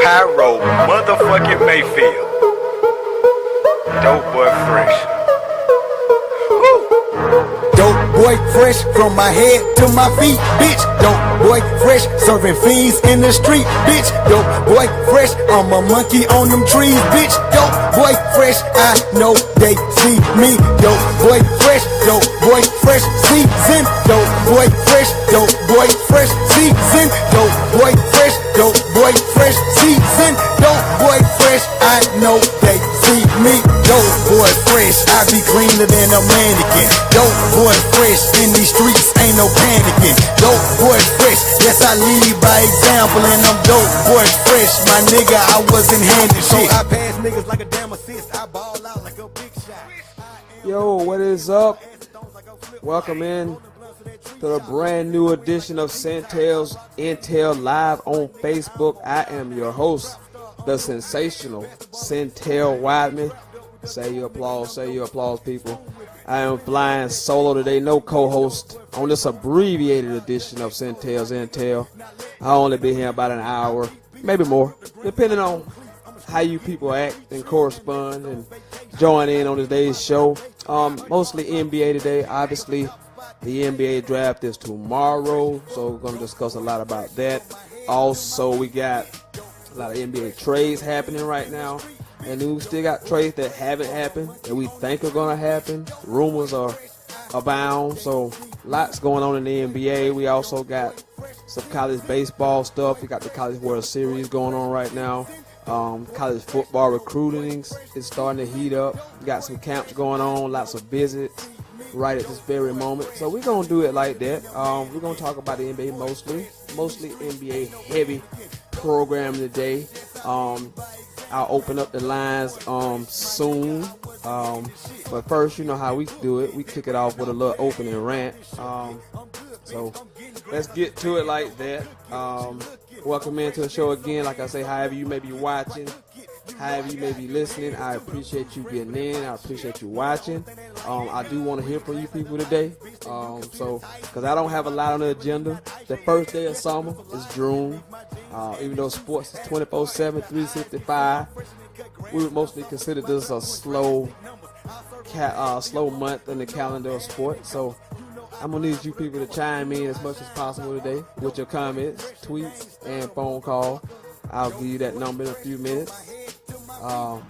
Cairo, motherfucking Mayfield. Dope boy fresh. Dope boy fresh from my head to my feet, bitch. Dope boy fresh, serving fiends in the street, bitch. Dope boy fresh, I'm a monkey on them trees, bitch. Dope boy fresh, I know they see me. Dope boy fresh season. Dope boy fresh season. Dope boy fresh season. Dope boy fresh, I know they see me. Dope boy fresh, I be cleaner than a mannequin. Dope boy fresh, in these streets ain't no panicking. Dope boy fresh, yes I lead by example, and I'm dope boy fresh. My nigga, I wasn't handed shit. I pass niggas like a damn assist. I ball out like a big shot. Yo, what is up? Welcome in to the brand new edition of Sentell's Intel Live on Facebook. I am your host, the sensational Sentell Wideman. Say your applause, people. I am flying solo today, no co-host on this abbreviated edition of Sentell's Intel. I'll only be here about an hour, maybe more, depending on how you people act and correspond and join in on today's show. Mostly NBA today. Obviously, the NBA draft is tomorrow, so we're going to discuss a lot about that. Also, we got a lot of NBA trades happening right now, and we still got trades that haven't happened that we think are going to happen. Rumors are abound, so lots going on in the NBA. We also got some college baseball stuff. We got the College World Series going on right now. College football recruiting is starting to heat up. We got some camps going on, lots of visits right at this very moment. So we're going to do it like that. We're going to talk about the NBA mostly NBA heavy program today. I'll open up the lines soon. But first, you know how we do it. We kick it off with a little opening rant. So let's get to it like that. Welcome into the show again. Like I say, however you may be watching, however you may be listening, I appreciate you getting in. I appreciate you watching. I do want to hear from you people today. Because I don't have a lot on the agenda. The first day of summer is June. Even though sports is 24/7, 365, we would mostly consider this a slow month in the calendar of sports. So I'm going to need you people to chime in as much as possible today with your comments, tweets, and phone call. I'll give you that number in a few minutes. But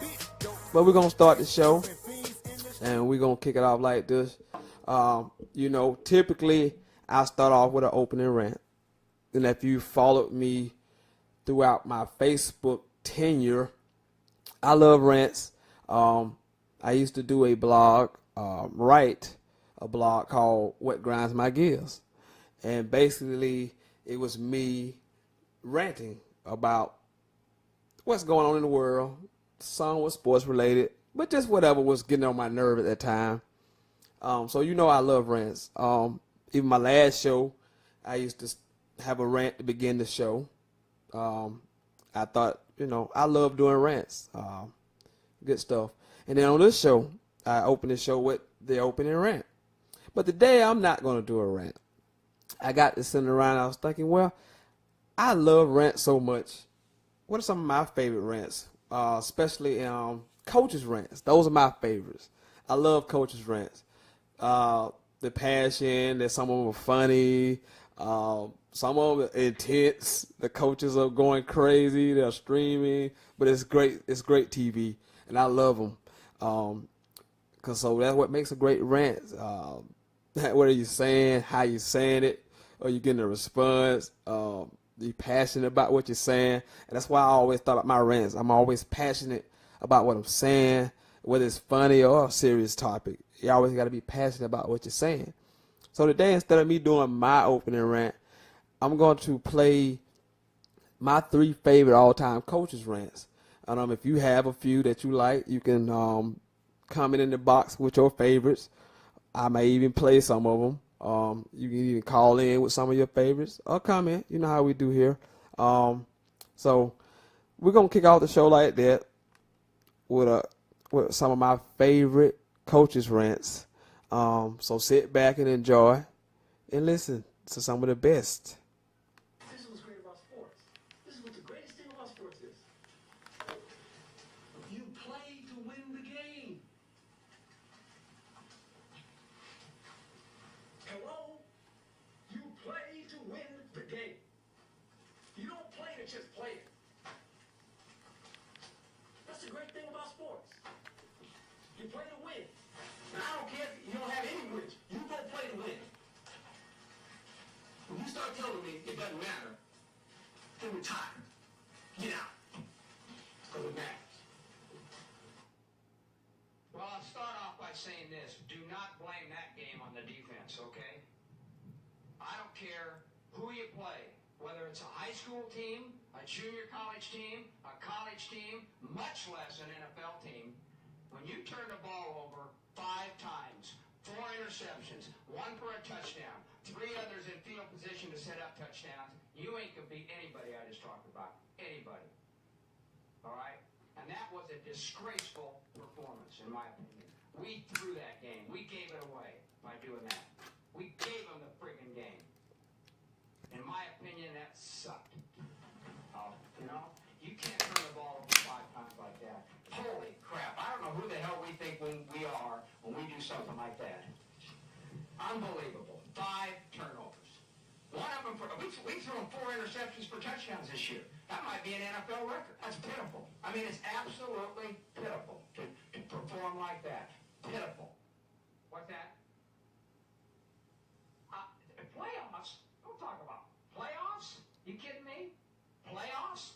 we're going to start the show, and we're going to kick it off like this. Typically I start off with an opening rant. And if you followed me throughout my Facebook tenure, I love rants. I used to do a blog, write a blog called What Grinds My Gears. And basically it was me ranting about what's going on in the world. Some was sports related, but just whatever was getting on my nerve at that time. So I love rants. Even my last show, I used to have a rant to begin the show. I thought, I love doing rants. Good stuff. And then on this show, I opened the show with the opening rant. But today, I'm not going to do a rant. I got this sitting around. I was thinking, well, I love rants so much. What are some of my favorite rants? Especially coaches' rants. Those are my favorites. I love coaches' rants. The passion, that some of them are funny. Some of them are intense. The coaches are going crazy. They're streaming. But it's great. It's great TV. And I love them. So that's what makes a great rant. What are you saying? How you saying it? Are you getting a response? You passionate about what you're saying? And that's why I always thought about my rants. I'm always passionate about what I'm saying, whether it's funny or a serious topic. You always got to be passionate about what you're saying. So today, instead of me doing my opening rant, I'm going to play my 3 favorite all-time coaches rants. If you have a few that you like, you can comment in the box with your favorites. I may even play some of them. You can even call in with some of your favorites or comment. You know how we do here. So we're going to kick off the show like that with some of my favorite coaches rants. So sit back and enjoy and listen to some of the best. This is what's great about sports. This is what the greatest thing about sports is. You play to win. And I don't care if you don't have any wins. You go play to win. When you start telling me it doesn't matter, then retire. Get out. Because it matters. Well, I'll start off by saying this. Do not blame that game on the defense, okay? I don't care who you play, whether it's a high school team, a junior college team, a college team, much less an NFL team. When you turn the ball over 5 times, 4 interceptions, 1 for a touchdown, 3 others in field position to set up touchdowns, you ain't gonna beat anybody I just talked about. Anybody. All right? And that was a disgraceful performance, in my opinion. We threw that game. We gave it away by doing that. We gave them the friggin' game. In my opinion, that sucked. You can't turn the ball over 5 times like that. Holy crap. I don't know who the hell we think we are when we do something like that. Unbelievable. 5 turnovers. One of them, we threw them 4 interceptions for touchdowns this year. That might be an NFL record. That's pitiful. I mean, it's absolutely pitiful to perform like that. Pitiful. What's that? Playoffs? Don't talk about playoffs. You kidding me? Playoffs?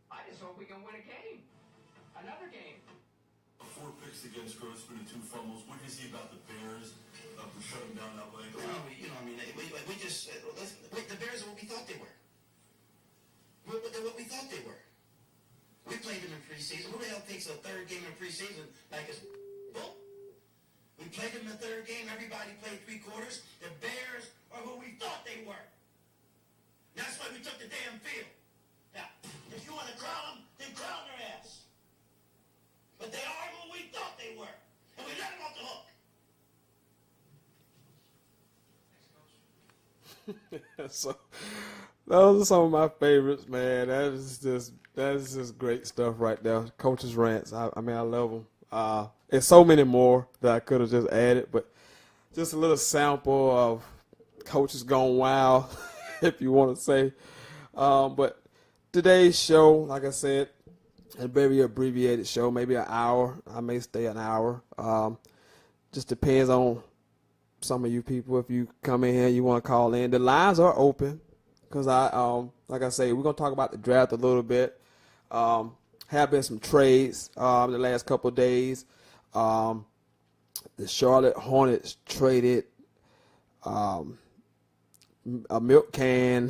I just hope we can win a game. Another game. 4 picks against Grossman and 2 fumbles. What do you see about the Bears who shut them down that way? The Bears are what we thought they were. They're what we thought they were. We played them in preseason. Who the hell takes a 3rd game in preseason like it's bull? We played them in the 3rd game. Everybody played 3 quarters. The Bears are who we thought they were. That's why we took the damn field. Now, if you want to crown them, then crown their ass. But they are who we thought they were. And we let them off the hook. So those are some of my favorites, man. That is just great stuff right there. Coach's rants. I mean, I love them. There's so many more that I could have just added, but just a little sample of coaches gone wild, if you want to say. But today's show, like I said, a very abbreviated show, maybe an hour. I may stay an hour. Just depends on some of you people. If you come in here, you want to call in. The lines are open because like I say, we're gonna talk about the draft a little bit. Have been some trades in the last couple of days. The Charlotte Hornets traded a milk can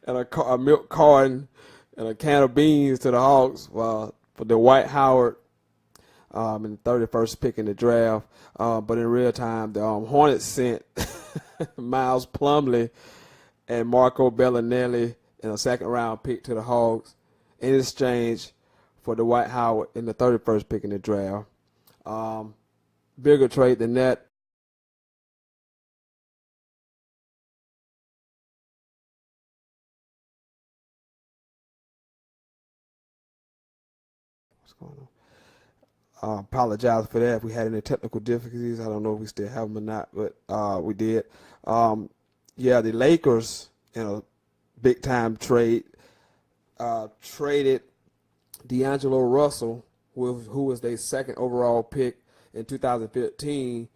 and a milk carton and a can of beans to the Hawks for the Dwight Howard in the 31st pick in the draft. But in real time, the Hornets sent Miles Plumlee and Marco Bellinelli in a 2nd-round pick to the Hawks in exchange for the Dwight Howard in the 31st pick in the draft. Bigger trade than that. What's going on? Apologize for that if we had any technical difficulties. I don't know if we still have them or not, but we did. The Lakers in a big-time trade traded D'Angelo Russell, who was their 2nd overall pick in 2015,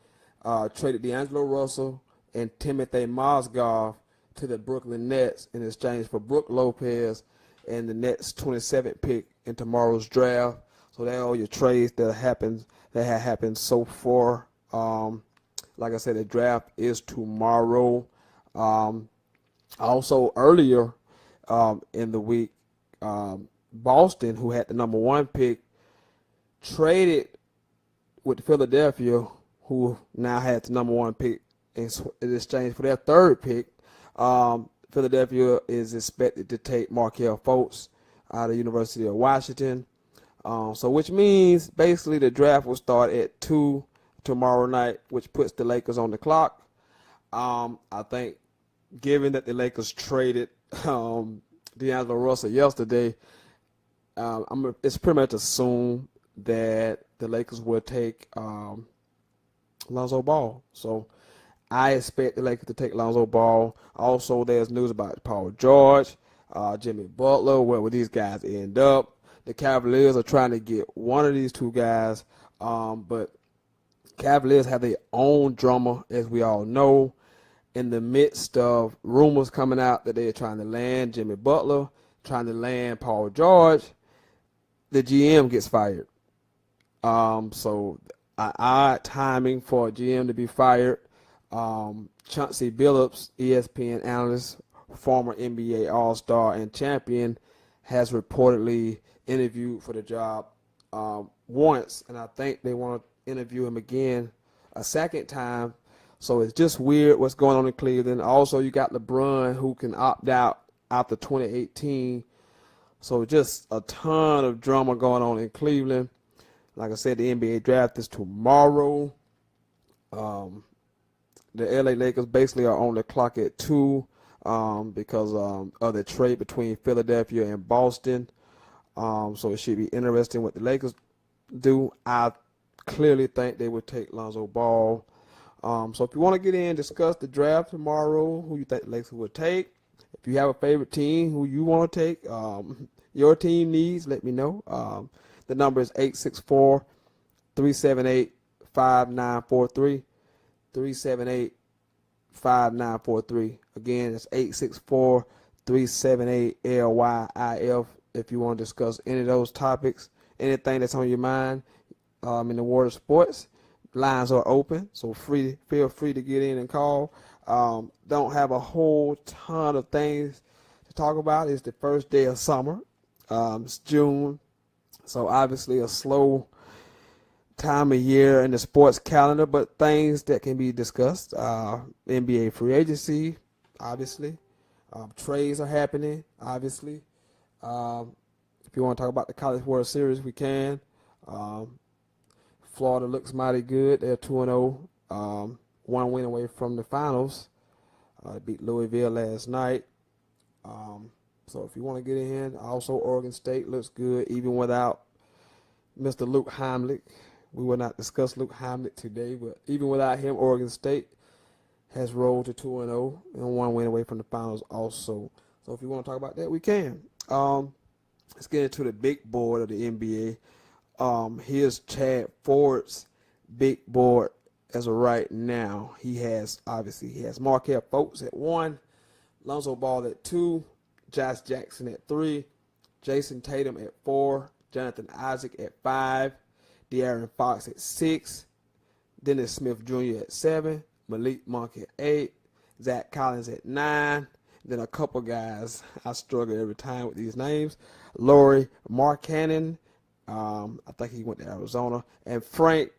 traded D'Angelo Russell and Timothy Mozgov to the Brooklyn Nets in exchange for Brook Lopez and the Nets' 27th pick in tomorrow's draft. So that all your trades that have happened so far. Like I said, the draft is tomorrow. Also earlier in the week, Boston, who had the number 1 pick, traded with Philadelphia, who now had the number 1 pick in exchange for their 3rd pick. Philadelphia is expected to take Markelle Fultz out of the University of Washington. So which means basically the draft will start at 2 tomorrow night, which puts the Lakers on the clock. I think given that the Lakers traded D'Angelo Russell yesterday, it's pretty much assumed that the Lakers will take Lonzo Ball. So I expect the Lakers to take Lonzo Ball. Also, there's news about Paul George, Jimmy Butler. Where will these guys end up? The Cavaliers are trying to get one of these 2 guys But Cavaliers have their own drama, as we all know, in the midst of rumors coming out that they're trying to land Jimmy Butler, trying to land Paul George. The GM gets fired. So odd timing for a GM to be fired. Chauncey Billups, ESPN analyst, former NBA All-Star and champion, has reportedly interviewed for the job once, and I think they want to interview him again a second time. So it's just weird what's going on in Cleveland. Also, you got LeBron, who can opt out after 2018. So just a ton of drama going on in Cleveland. Like I said, the NBA draft is tomorrow. The LA Lakers basically are on the clock at 2 because of the trade between Philadelphia and Boston. So it should be interesting what the Lakers do. I clearly think they would take Lonzo Ball. So if you want to get in, discuss the draft tomorrow, who you think the Lakers would take. If you have a favorite team who you want to take, your team needs, let me know. The number is 864-378-5943. 378-5943. Again, it's 864-378-LYIF if you want to discuss any of those topics, anything that's on your mind in the world of sports. Lines are open, so feel free to get in and call. Don't have a whole ton of things to talk about. It's the first day of summer. It's June, so obviously a slow time of year in the sports calendar, but things that can be discussed. NBA free agency, obviously. Trades are happening, obviously. If you want to talk about the College World Series, we can. Florida looks mighty good. They're 2-0, one win away from the finals. Beat Louisville last night. So if you want to get in, also Oregon State looks good, even without Mr. Luke Heimlich. We will not discuss Luke Heimlich today, but even without him, Oregon State has rolled to 2-0 and one win away from the finals also. So if you want to talk about that, we can. Let's get into the big board of the NBA. Here's Chad Ford's big board as of right now. He has Markelle Fultz at 1, Lonzo Ball at 2, Josh Jackson at 3, Jason Tatum at 4, Jonathan Isaac at 5, De'Aaron Fox at 6, Dennis Smith Jr. at 7, Malik Monk at 8, Zach Collins at 9. Then a couple guys, I struggle every time with these names. Lauri Markkanen, I think he went to Arizona, and Frank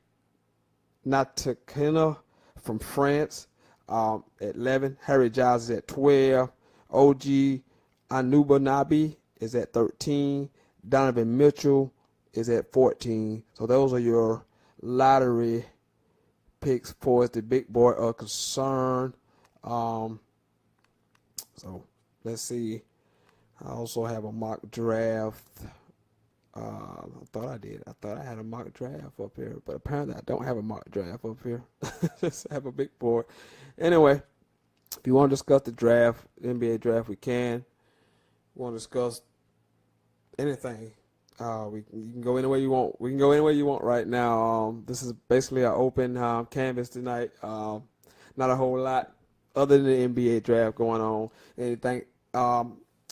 Ntilikina from France at 11. Harry Giles is at 12. OG Anunoby is at 13. Donovan Mitchell is at 14. So those are your lottery picks for as the big board are concerned. So let's see. I also have a mock draft. I thought I did. I thought I had a mock draft up here, but apparently I don't have a mock draft up here. Just have a big board. Anyway, if you want to discuss the draft, the NBA draft, we can. We want to discuss anything. You can go anywhere you want. We can go anywhere you want right now. This is basically an open canvas tonight. Not a whole lot other than the NBA draft going on. Anything?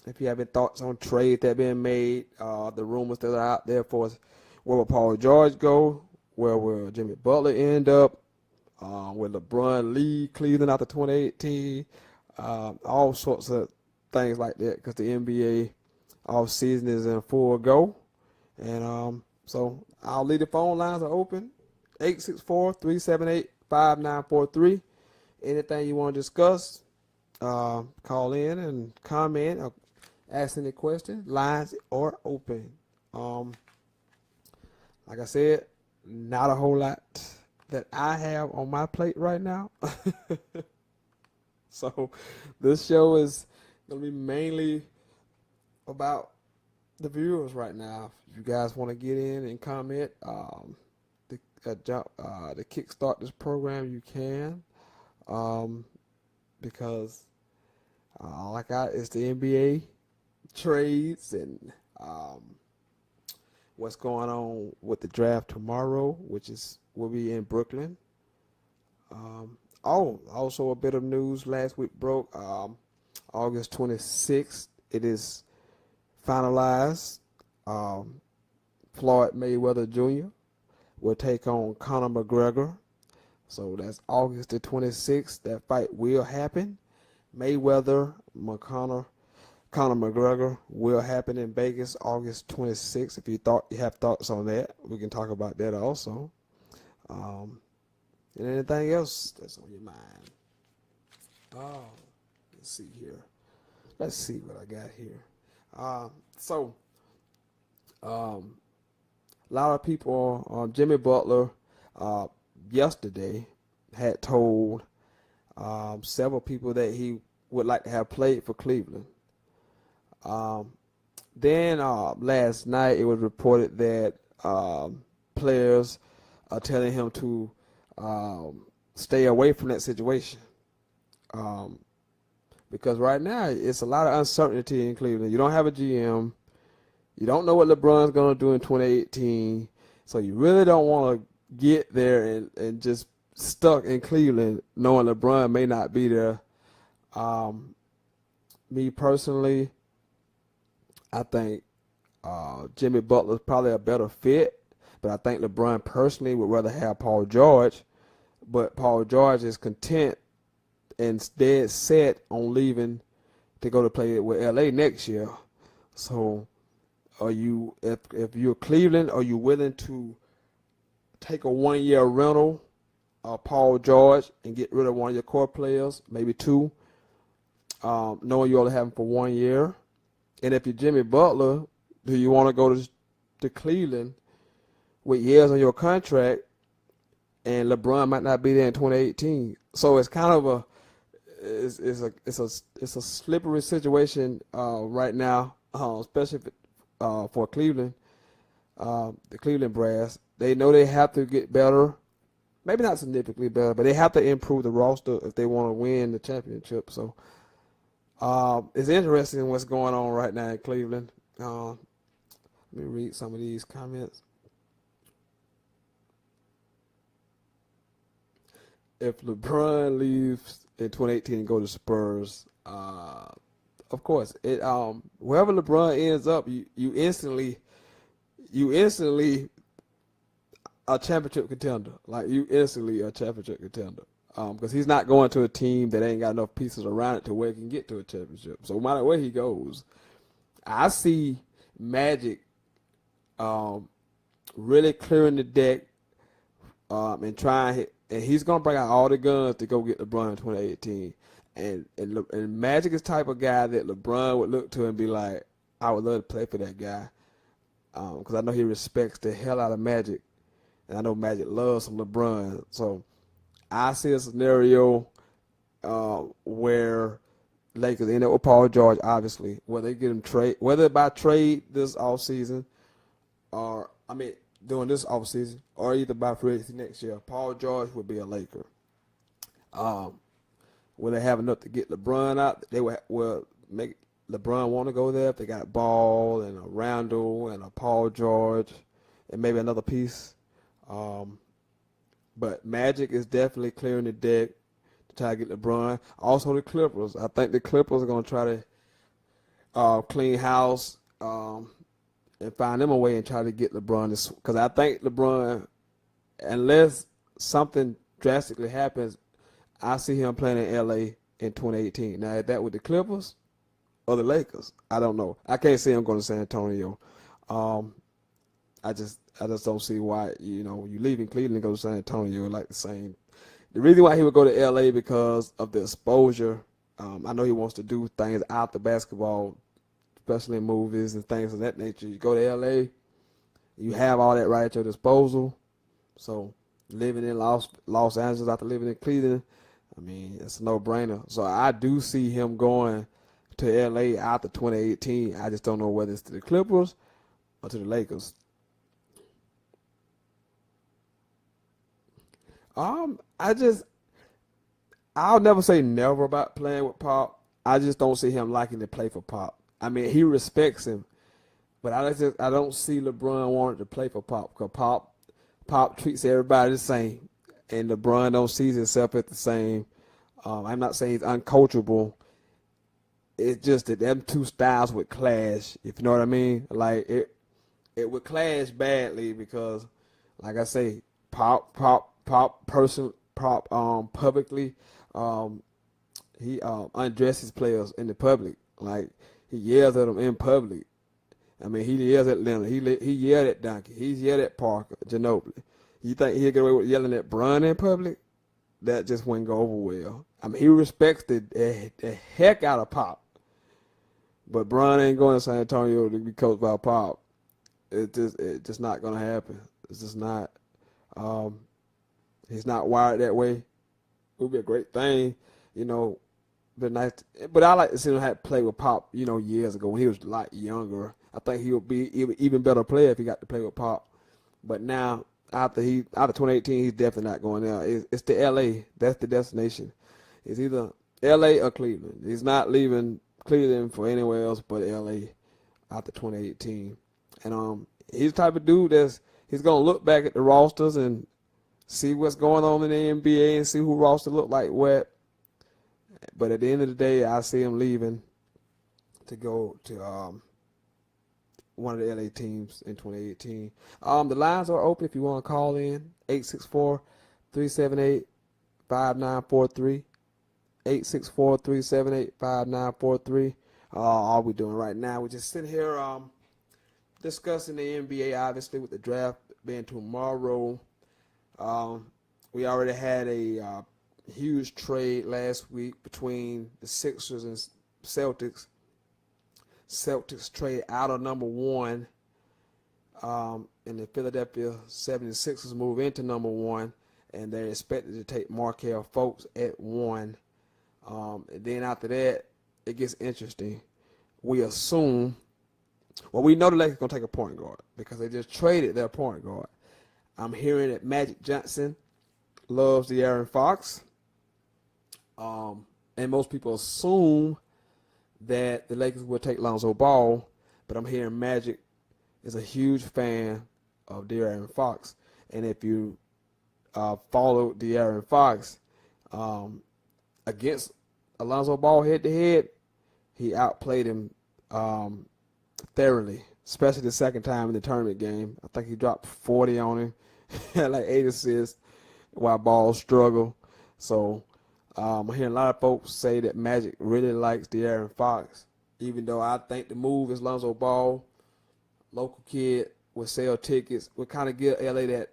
If you have any thoughts on trades that have been made, the rumors that are out there for us, where will Paul George go? Where will Jimmy Butler end up? Will LeBron leave Cleveland after 2018? All sorts of things like that, because the NBA off-season is in full go. And so I'll leave the phone lines are open, 864-378-5943. Anything you want to discuss, call in and comment or ask any questions. Lines are open. Like I said, not a whole lot that I have on my plate right now. So this show is going to be mainly about the viewers right now. If you guys want to get in and comment, to kickstart this program, you can. Because it's the NBA trades and what's going on with the draft tomorrow, which will be in Brooklyn. Also a bit of news last week broke. August 26th, it is finalized. Floyd Mayweather Jr. will take on Conor McGregor. So that's August the 26th. That fight will happen. Mayweather, Conor McGregor will happen in Vegas August 26th. If you have thoughts on that, we can talk about that also. And anything else that's on your mind? Let's see here. Let's see what I got here. A lot of people, Jimmy Butler, yesterday had told several people that he would like to have played for Cleveland. Then last night it was reported that players are telling him to stay away from that situation. Because right now it's a lot of uncertainty in Cleveland. You don't have a GM. You don't know what LeBron's going to do in 2018. So you really don't want to get there and just stuck in Cleveland knowing LeBron may not be there. Me personally, I think Jimmy Butler's probably a better fit, but I think LeBron personally would rather have Paul George. But Paul George is content and dead set on leaving to go to play with LA next year. So if you're Cleveland, are you willing to take a 1-year rental of Paul George and get rid of one of your core players, maybe two, knowing you only have him for 1 year? And if you're Jimmy Butler, do you want to go to Cleveland with years on your contract and LeBron might not be there in 2018? So it's kind of it's a slippery situation right now, especially for Cleveland, the Cleveland Brass. They know they have to get better, maybe not significantly better, but they have to improve the roster if they want to win the championship. So it's interesting what's going on right now in Cleveland. Let me read some of these comments. If LeBron leaves in 2018 and go to Spurs, of course, wherever LeBron ends up, you instantly a championship contender. Like, you instantly a championship contender. Because he's not going to a team that ain't got enough pieces around it to where he can get to a championship. So no matter where he goes, I see Magic really clearing the deck and trying. And he's going to bring out all the guns to go get LeBron in 2018. And Magic is the type of guy that LeBron would look to and be like, I would love to play for that guy. Because I know he respects the hell out of Magic. And I know Magic loves some LeBron. So I see a scenario where Lakers end up with Paul George, obviously, whether they get him whether by trade this offseason during this offseason, or either by free agency next year, Paul George would be a Laker. Will they have enough to get LeBron out? They will make LeBron want to go there if they got Ball and a Randall and a Paul George and maybe another piece. But Magic is definitely clearing the deck to try to get LeBron. Also the Clippers. I think the Clippers are going to try to clean house and find them a way and try to get LeBron. Because I think LeBron, unless something drastically happens, I see him playing in L.A. in 2018. Now, is that with the Clippers or the Lakers? I don't know. I can't see him going to San Antonio. I just don't see why, you leaving Cleveland and go to San Antonio like the same. The reason why he would go to L.A. because of the exposure. I know he wants to do things out the basketball, especially in movies and things of that nature. You go to L.A., you have all that right at your disposal. So living in Los Angeles after living in Cleveland, I mean, it's a no-brainer. So I do see him going to L.A. after 2018. I just don't know whether it's to the Clippers or to the Lakers. I'll never say never about playing with Pop. I just don't see him liking to play for Pop. I mean, he respects him, But I don't see LeBron wanting to play for Pop, because Pop treats everybody the same, and LeBron don't see himself as the same. I'm not saying he's uncoachable. It's just that them two styles would clash, if you know what I mean. Like it would clash badly because, like I say, Pop publicly, he undresses players in the public. Like he yells at them in public. I mean, he yells at Leonard. He yelled at Donkey. He's yelled at Parker, Ginobili. You think he'll get away with yelling at Bron in public? That just wouldn't go over well. I mean, he respects the heck out of Pop. But Bron ain't going to San Antonio to be coached by Pop. It's just not going to happen. It's just not. He's not wired that way. It would be a great thing, you know. But nice. But I like to see him have to play with Pop, you know, years ago when he was a lot younger. I think he would be even better player if he got to play with Pop. But now, after 2018, he's definitely not going there. It's the L.A. That's the destination. It's either L.A. or Cleveland. He's not leaving Cleveland for anywhere else but L.A. after 2018. And he's the type of dude he's going to look back at the rosters and see what's going on in the NBA and see who roster look like what. But at the end of the day, I see him leaving to go to one of the LA teams in 2018. The lines are open if you want to call in. 864-378-5943. 864-378-5943. All we're doing right now, we're just sitting here discussing the NBA, obviously, with the draft being tomorrow. We already had a huge trade last week between the Sixers and Celtics. Celtics trade out of number one, and the Philadelphia 76ers move into number one, and they're expected to take Markelle Fultz at one. And then after that, it gets interesting. We assume, well, we know the Lakers are going to take a point guard because they just traded their point guard. I'm hearing that Magic Johnson loves De'Aaron Fox. And most people assume that the Lakers will take Lonzo Ball, but I'm hearing Magic is a huge fan of De'Aaron Fox. And if you follow De'Aaron Fox against Lonzo Ball head-to-head, he outplayed him thoroughly, especially the second time in the tournament game. I think he dropped 40 on him, had like 8 assists while Ball struggled. So I'm hearing a lot of folks say that Magic really likes De'Aaron Fox, even though I think the move is Lonzo Ball. Local kid would sell tickets, would kind of give LA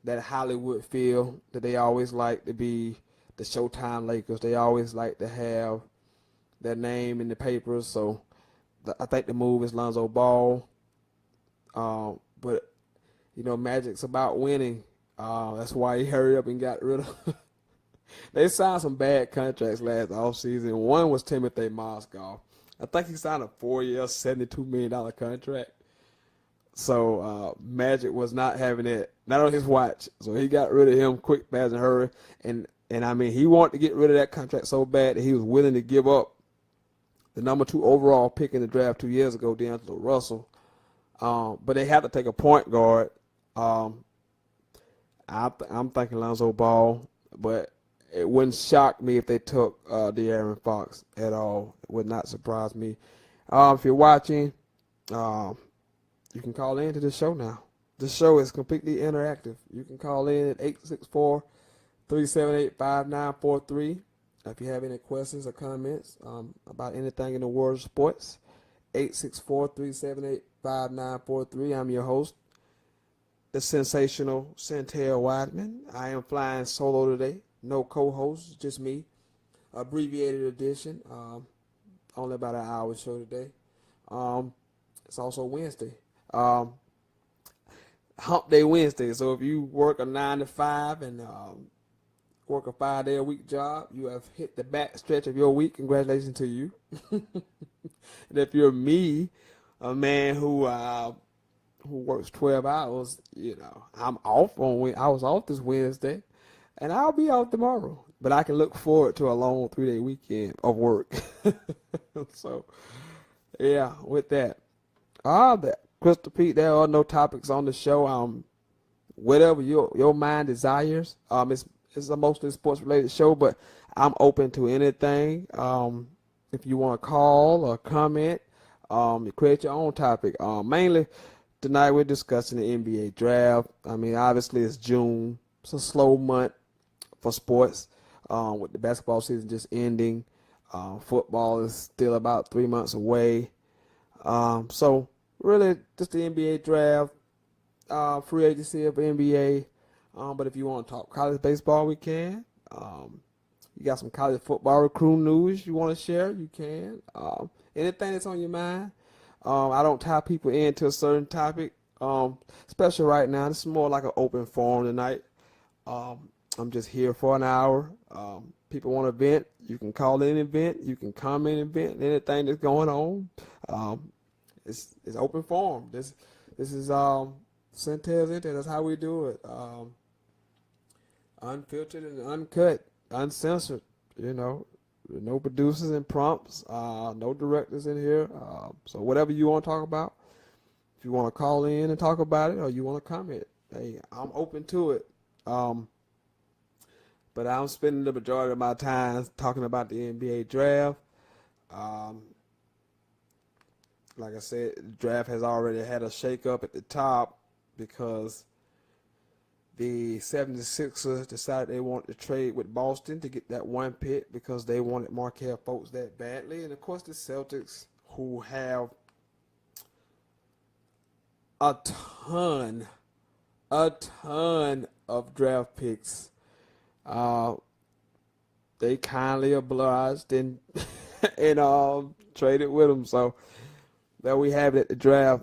that Hollywood feel that they always like to be the Showtime Lakers. They always like to have their name in the papers. So I think the move is Lonzo Ball. But, you know, Magic's about winning. That's why he hurried up and got rid of They signed some bad contracts last offseason. One was Timothy Mozgov. I think he signed a 4-year, $72 million contract. So Magic was not having it, not on his watch. So he got rid of him quick, fast, and hurry. And I mean, he wanted to get rid of that contract so bad that he was willing to give up the number 2 overall pick in the draft 2 years ago, D'Angelo Russell. But they had to take a point guard. I'm thinking Lonzo Ball, but it wouldn't shock me if they took De'Aaron Fox at all. It would not surprise me. If you're watching, you can call in to the show now. The show is completely interactive. You can call in at 864-378-5943 if you have any questions or comments about anything in the world of sports. 864-378-5943. I'm your host, the sensational Sentell Wideman. I am flying solo today. No co-host, just me. Abbreviated edition. Only about an hour show today. It's also Wednesday. Hump Day Wednesday. So if you work a 9 to 5 and work a 5-day-a-week job, you have hit the back stretch of your week. Congratulations to you. And if you're me, a man who works 12 hours, you know, I was off this Wednesday. And I'll be off tomorrow. But I can look forward to a long 3-day weekend of work. So, yeah, with that, That Crystal Pete, there are no topics on the show. Whatever your mind desires. It's a mostly sports related show, but I'm open to anything. If you want to call or comment, you create your own topic. Mainly tonight we're discussing the NBA draft. I mean, obviously it's June. It's a slow month for sports. With the basketball season just ending, football is still about 3 months away. So really just the NBA draft, free agency of NBA. But if you want to talk college baseball, we can. You got some college football recruiting news you want to share, you can. Anything that's on your mind. I don't tie people into a certain topic, especially right now. This is more like an open forum tonight. I'm just here for an hour. People want to vent. You can call in and vent. You can comment and vent. Anything that's going on. It's open forum. This is Sentell. That's how we do it. Unfiltered and uncut, uncensored. No producers and prompts. No directors in here. So whatever you want to talk about, if you want to call in and talk about it, or you want to comment, hey, I'm open to it. But I'm spending the majority of my time talking about the NBA draft. Like I said, the draft has already had a shake-up at the top because the 76ers decided they wanted to trade with Boston to get that one pick because they wanted Markelle Fultz that badly. And, of course, the Celtics, who have a ton of draft picks, they kindly obliged and traded with them. So there we have it at the draft.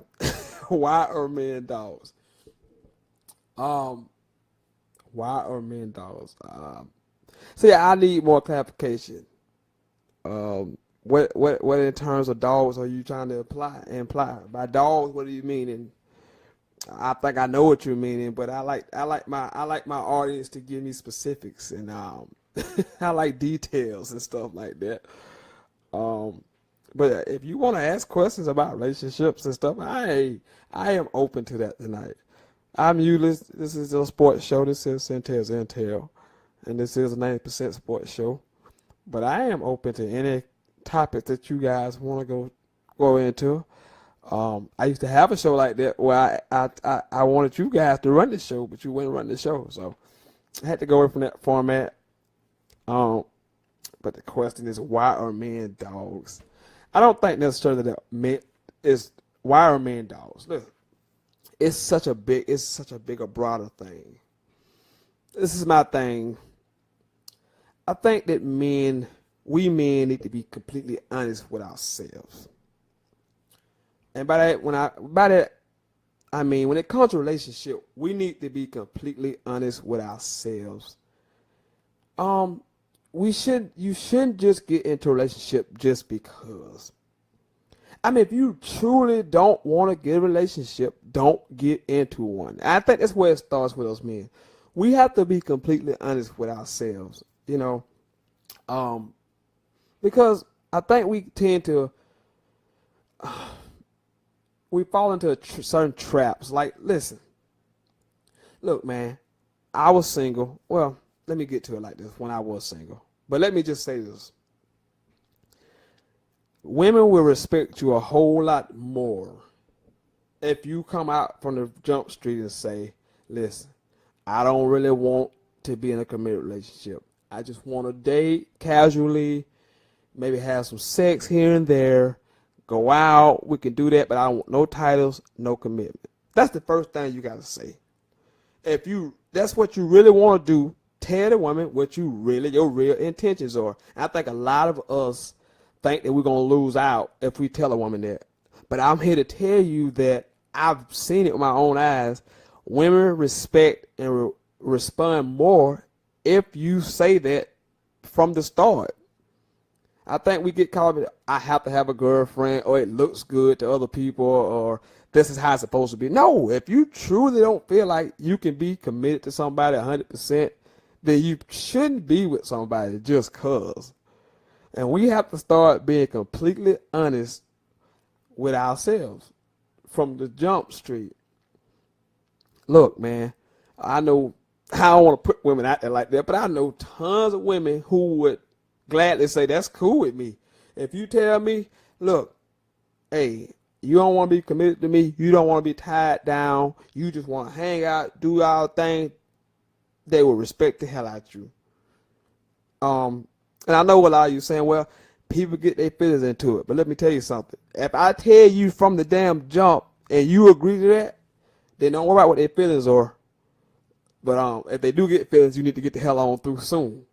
Why are men dogs? Why are men dogs? So yeah, I need more clarification. What in terms of dogs are you trying to imply? By dogs, what do you mean? And I think I know what you're meaning, but I like my audience to give me specifics, and I like details and stuff like that. But if you want to ask questions about relationships and stuff, I am open to that tonight. I'm Ulyss. This is a sports show. This is Sentell's Intel, and this is a 90% sports show. But I am open to any topic that you guys want to go into. I used to have a show like that where I wanted you guys to run the show, but you wouldn't run the show, so I had to go away from that format. But the question is, why are men dogs? I don't think necessarily that men is why are men dogs. Look, it's such a bigger, broader thing. This is my thing. I think that we men need to be completely honest with ourselves. And by that, I mean, when it comes to relationship, we need to be completely honest with ourselves. You shouldn't just get into a relationship just because. I mean, if you truly don't want to get a relationship, don't get into one. I think that's where it starts with us men. We have to be completely honest with ourselves, because I think we tend to, we fall into certain traps. Like, listen, look, man, I was single. Well, let me get to it like this. When I was single, but let me just say this. Women will respect you a whole lot more if you come out from the jump street and say, listen, I don't really want to be in a committed relationship. I just want to date casually, maybe have some sex here and there, go out, we can do that, but I don't want no titles, no commitment. That's the first thing you got to say. If that's what you really want to do, tell the woman what your real intentions are. And I think a lot of us think that we're going to lose out if we tell a woman that. But I'm here to tell you that I've seen it with my own eyes. Women respect and respond more if you say that from the start. I think we get caught up, I have to have a girlfriend, or it looks good to other people, or this is how it's supposed to be. No, if you truly don't feel like you can be committed to somebody 100%, then you shouldn't be with somebody just cause. And we have to start being completely honest with ourselves. from the jump street. Look, man, I know I don't want to put women out there like that, but I know tons of women who would gladly say that's cool with me. If you tell me, look, hey, you don't want to be committed to me, you don't want to be tied down, you just want to hang out, do our thing, they will respect the hell out of you. And I know what a lot of you saying, well, people get their feelings into it, but let me tell you something. If I tell you from the damn jump and you agree to that, then don't worry about what their feelings are. But if they do get feelings, you need to get the hell on through soon.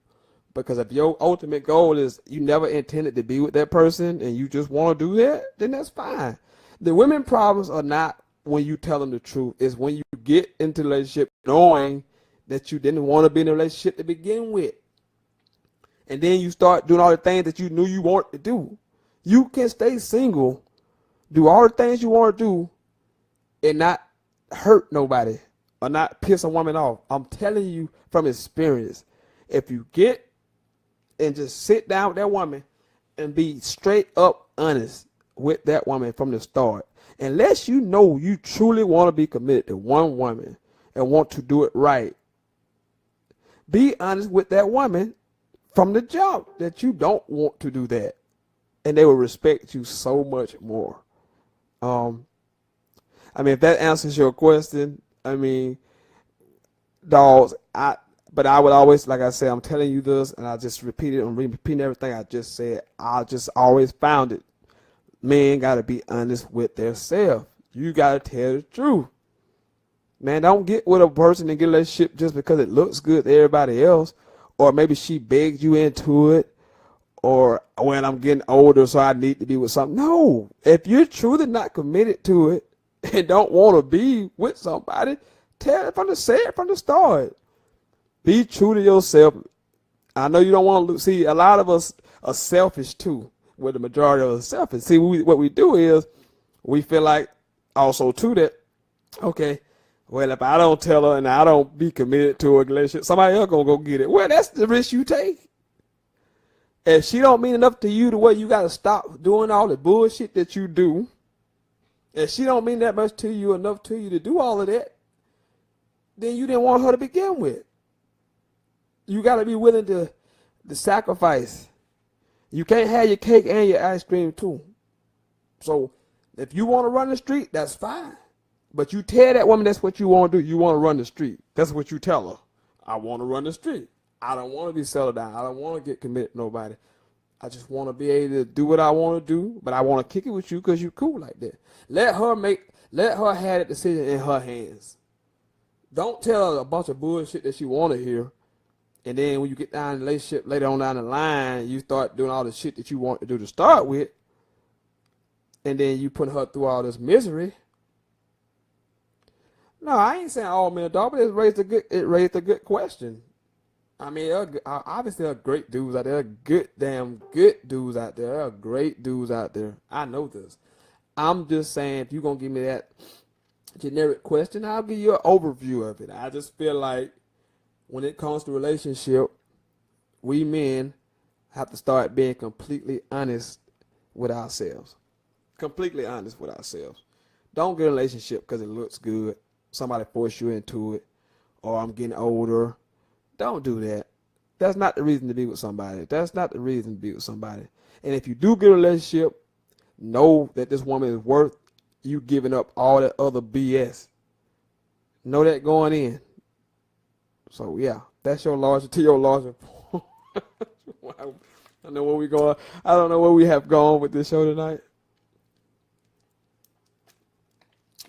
Because if your ultimate goal is you never intended to be with that person and you just want to do that, then that's fine. The women problems are not when you tell them the truth. It's when you get into the relationship knowing that you didn't want to be in a relationship to begin with. And then you start doing all the things that you knew you wanted to do. You can stay single, do all the things you want to do, and not hurt nobody or not piss a woman off. I'm telling you from experience, if you get and just sit down with that woman and be straight up honest with that woman from the start, unless you know you truly want to be committed to one woman and want to do it right, be honest with that woman from the jump that you don't want to do that, and they will respect you so much more. I mean, if that answers your question, I mean, dogs, but I would always, like I said, I'm telling you this, and I just repeat it. I'm repeating everything I just said. I just always found it. Men got to be honest with themselves. You got to tell the truth. Man, don't get with a person and get a relationship just because it looks good to everybody else, or maybe she begged you into it, or, well, I'm getting older, so I need to be with something. No, if you're truly not committed to it and don't want to be with somebody, say it from the start. Be true to yourself. I know you don't want to see. A lot of us are selfish too. Where the majority of us are selfish. See, what we do is we feel like also too that, okay, well, if I don't tell her and I don't be committed to a relationship, somebody else gonna go get it. Well, that's the risk you take. If she don't mean enough to you to where you got to stop doing all the bullshit that you do, if she don't mean that much to you, enough to you to do all of that, then you didn't want her to begin with. You got to be willing to sacrifice. You can't have your cake and your ice cream too. So if you want to run the street, that's fine. But you tell that woman that's what you want to do. You want to run the street. That's what you tell her. I want to run the street. I don't want to be settled down. I don't want to get committed to nobody. I just want to be able to do what I want to do, but I want to kick it with you because you're cool like that. Let her have that decision in her hands. Don't tell her a bunch of bullshit that she want to hear. And then when you get down in the relationship later on down the line, you start doing all the shit that you want to do to start with. And then you put her through all this misery. No, I ain't saying all men are dog, but it raised a good question. I mean, obviously there are great dudes out there. There are damn good dudes out there. There are great dudes out there. I know this. I'm just saying, if you're going to give me that generic question, I'll give you an overview of it. I just feel like when it comes to relationship, we men have to start being completely honest with ourselves. Completely honest with ourselves. Don't get in a relationship because it looks good. Somebody force you into it. Or I'm getting older. Don't do that. That's not the reason to be with somebody. That's not the reason to be with somebody. And if you do get a relationship, know that this woman is worth you giving up all that other BS. Know that going in. So yeah, that's your larger to your larger point. I know where we going. I don't know where we have gone with this show tonight,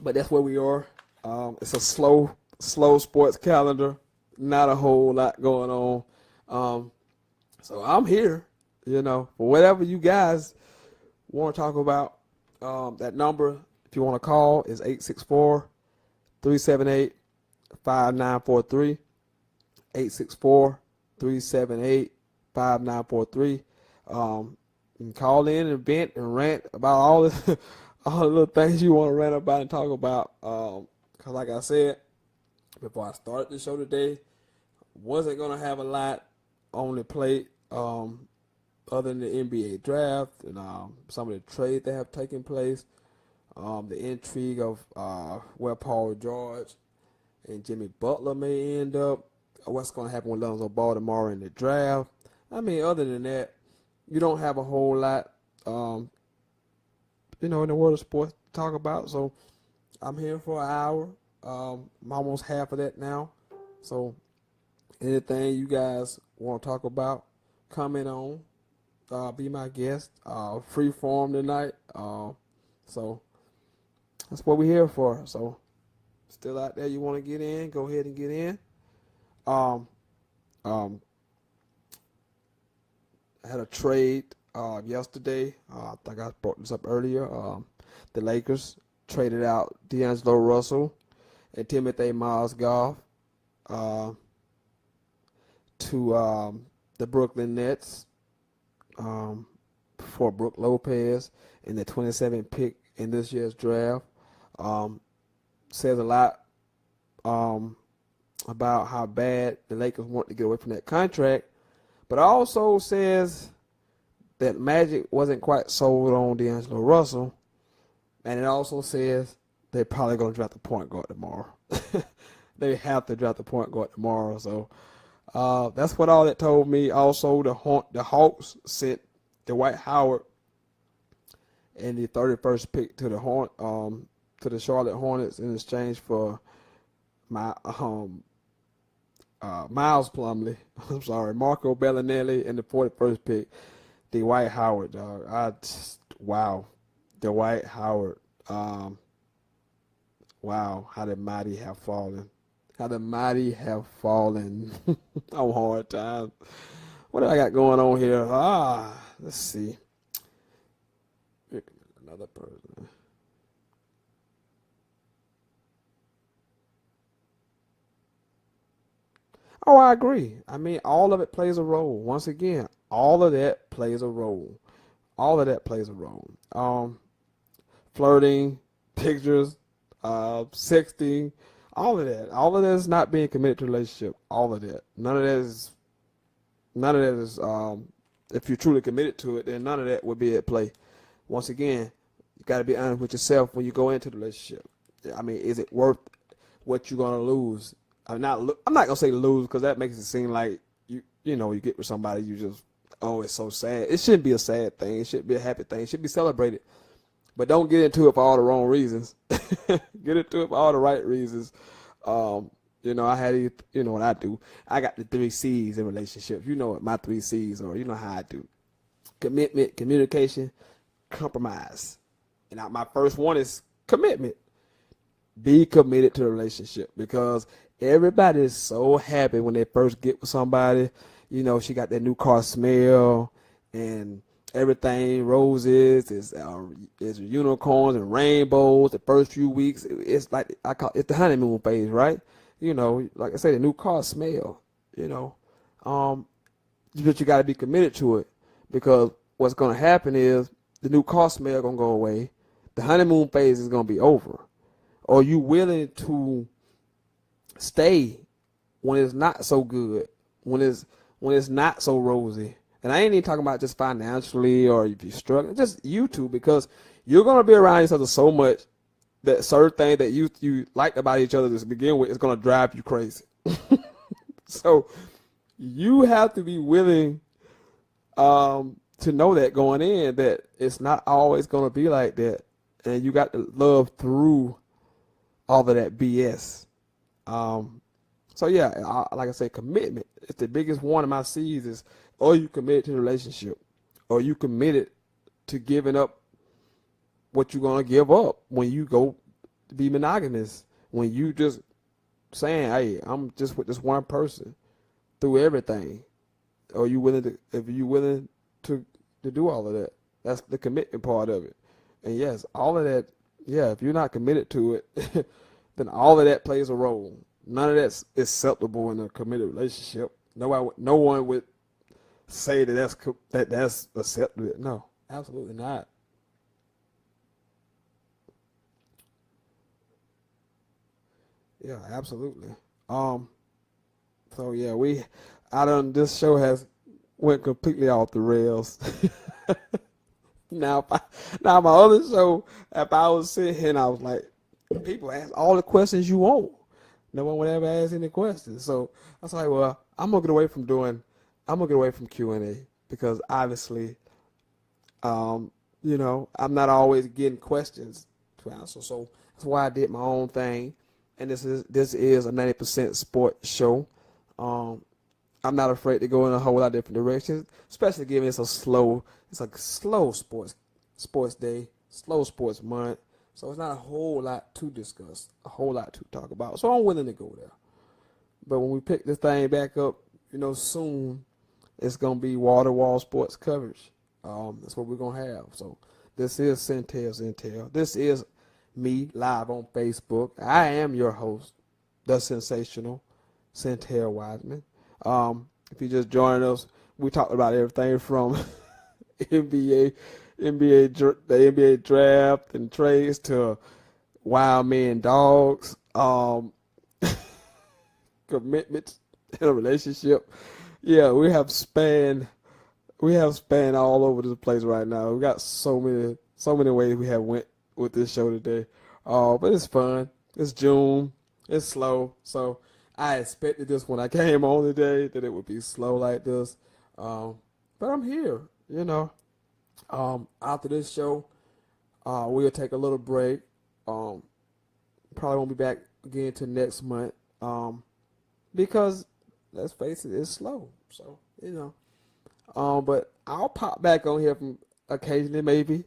but that's where we are. It's a slow sports calendar. Not a whole lot going on. So I'm here, for whatever you guys want to talk about. That number, if you want to call, is 864-378-5943. 864-378-5943. You can call in and vent and rant about all the little things you want to rant about and talk about. Because like I said, before I started the show today, wasn't going to have a lot on the plate other than the NBA draft and some of the trades that have taken place. The intrigue of where Paul George and Jimmy Butler may end up, what's going to happen with Lonzo Ball tomorrow in the draft. I mean, other than that, you don't have a whole lot, in the world of sports to talk about. So I'm here for an hour. I'm almost half of that now. So anything you guys want to talk about, comment on, be my guest. Free form tonight. So that's what we're here for. So still out there, you want to get in, go ahead and get in. I had a trade yesterday. I think I brought this up earlier. The Lakers traded out D'Angelo Russell and Timothy Mozgov to the Brooklyn Nets for Brook Lopez and the 27th pick in this year's draft. Says a lot about how bad the Lakers want to get away from that contract, but also says that Magic wasn't quite sold on D'Angelo Russell, and it also says they're probably going to draft the point guard tomorrow. They have to draft the point guard tomorrow, so that's what all that told me. Also, the Hawks sent Dwight Howard and the 31st pick to the Charlotte Hornets in exchange for my Miles Plumlee. I'm sorry, Marco Bellinelli and the 41st pick. Dwight Howard, dog. Wow, Dwight Howard. Wow, how the mighty have fallen. How the mighty have fallen on hard times. What do I got going on here? Let's see. Another person. Oh, I agree. I mean, all of it plays a role. Once again, all of that plays a role. All of that plays a role. Flirting, pictures, sexting, all of that. All of that is not being committed to a relationship. All of that. None of that is, if you're truly committed to it, then none of that would be at play. Once again, you got to be honest with yourself when you go into the relationship. I mean, is it worth what you're going to lose? I'm not gonna say lose, because that makes it seem like you get with somebody, you just, oh, it's so sad. It shouldn't be a sad thing. It should be a happy thing. It should be celebrated. But don't get into it for all the wrong reasons. Get into it for all the right reasons. I had, what I do. I got the 3 C's in relationships. You know what my 3 C's are. You know how I do. Commitment, communication, compromise. And my first one is commitment. Be committed to the relationship, because everybody is so happy when they first get with somebody. She got that new car smell and everything roses. It's unicorns and rainbows. The first few weeks, it's like it's the honeymoon phase, right? Like I say, the new car smell. But you got to be committed to it, because what's going to happen is the new car smell gonna go away. The honeymoon phase is gonna be over. Are you willing to stay when it's not so good, when it's not so rosy? And I ain't even talking about just financially or if you're struggling, just you two, because you're going to be around each other so much that certain things that you liked about each other to begin with is going to drive you crazy. So you have to be willing to know that going in, that it's not always going to be like that. And you got to love through all of that BS. So yeah, like I say, commitment. It's the biggest one of my C's is, are you committed to the relationship? Are you committed to giving up what you're going to give up when you go to be monogamous? When you just saying, hey, I'm just with this one person through everything. Are you willing to, if you're willing to do all of that? That's the commitment part of it. And yes, all of that, yeah, if you're not committed to it, then all of that plays a role. None of that's acceptable in a committed relationship. No one would say that that's acceptable. No, absolutely not. Yeah, absolutely. So yeah, this show has went completely off the rails. Now my other show, if I was sitting here and I was like, people ask all the questions you want. No one would ever ask any questions. So I was like, well, I'm gonna get away from Q&A because obviously, I'm not always getting questions to answer. So that's why I did my own thing. And this is a 90% sports show. I'm not afraid to go in a whole lot of different directions, especially given it's a slow sports day, slow sports month. So it's not a whole lot to discuss, a whole lot to talk about. So I'm willing to go there. But when we pick this thing back up, soon it's gonna be wall to wall sports coverage. That's what we're gonna have. So this is Sentell. This is me live on Facebook. I am your host, the sensational Sentell Wiseman. If you're just joining us, we talked about everything from NBA, the NBA draft and trades to wild men dogs, commitments in a relationship. Yeah, we have span all over the place right now. We got so many ways we have went with this show today. But it's fun. It's June. It's slow. So I expected this when I came on today that it would be slow like this. But I'm here, After this show, we'll take a little break. Probably won't be back again till next month. Because let's face it, it's slow. So, but I'll pop back on here from occasionally maybe.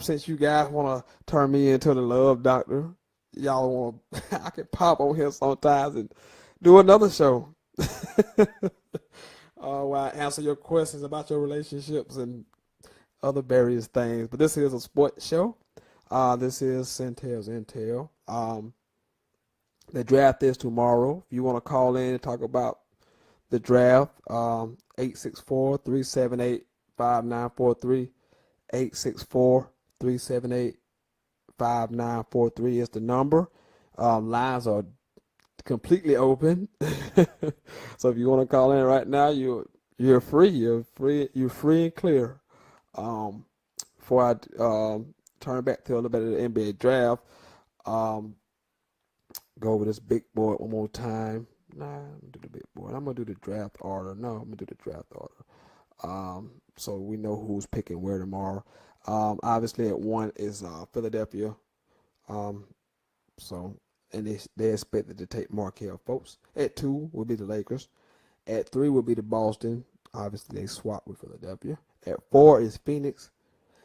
Since you guys want to turn me into the love doctor, y'all want I can pop on here sometimes and do another show. Where I answer your questions about your relationships and other various things. But this is a sports show. This is Sentell's Intel. The draft is tomorrow. If you want to call in and talk about the draft, 864-378-5943. 864-378-5943 is the number. Lines are completely open. So if you want to call in right now, you're free. You're free and clear. Before I turn back to a little bit of the NBA draft, go over this big board one more time. Nah, I'm gonna do the big board. I'm gonna do the draft order. No, I'm gonna do the draft order. So we know who's picking where tomorrow. Obviously at 1 is Philadelphia. And they expected to take Markelle Fultz. At 2 will be the Lakers. At 3 will be the Boston. Obviously they swapped with Philadelphia. At 4 is Phoenix.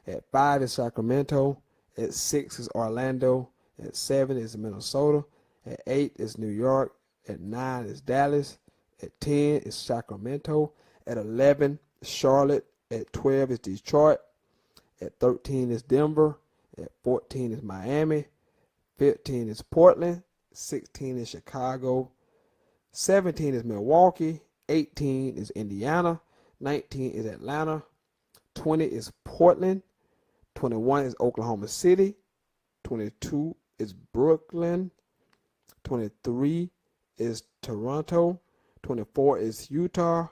At 5 is Sacramento. At 6 is Orlando. At 7 is Minnesota. At 8 is New York. At 9 is Dallas. At 10 is Sacramento. At 11 is Charlotte. At 12 is Detroit. At 13 is Denver. At 14 is Miami. 15 is Portland. 16 is Chicago. 17 is Milwaukee. 18 is Indiana. 19 is Atlanta. 20 is Portland. 21 is Oklahoma City. 22 is Brooklyn. 23 is Toronto. 24 is Utah.